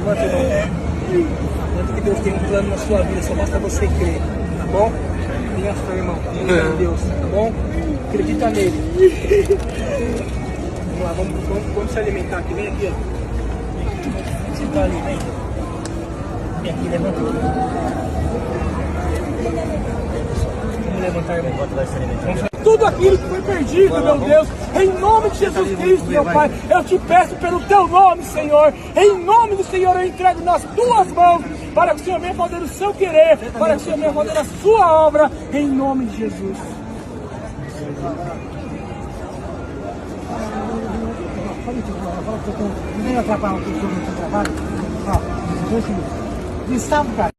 Levanta, irmão. Levanta que Deus tem um plano na sua vida, só basta você crer, tá bom? Tenha fé, irmão. Tenha fé em Deus, tá bom? Acredita nele. Vamos lá, vamos se alimentar aqui. Vem aqui, ó. Você tá ali, vem. Vem aqui, levanta. Vamos levantar, irmão. Tudo aquilo que foi perdido, meu Deus, em nome de Jesus Cristo, meu Pai, eu te peço pelo teu nome, Senhor, em nome do Senhor eu entrego nas tuas mãos, para que o Senhor venha fazer o seu querer, para que o Senhor venha fazer a sua obra, em nome de Jesus. Não vem atrapalhar o seu trabalho? Ó, me salva, cara.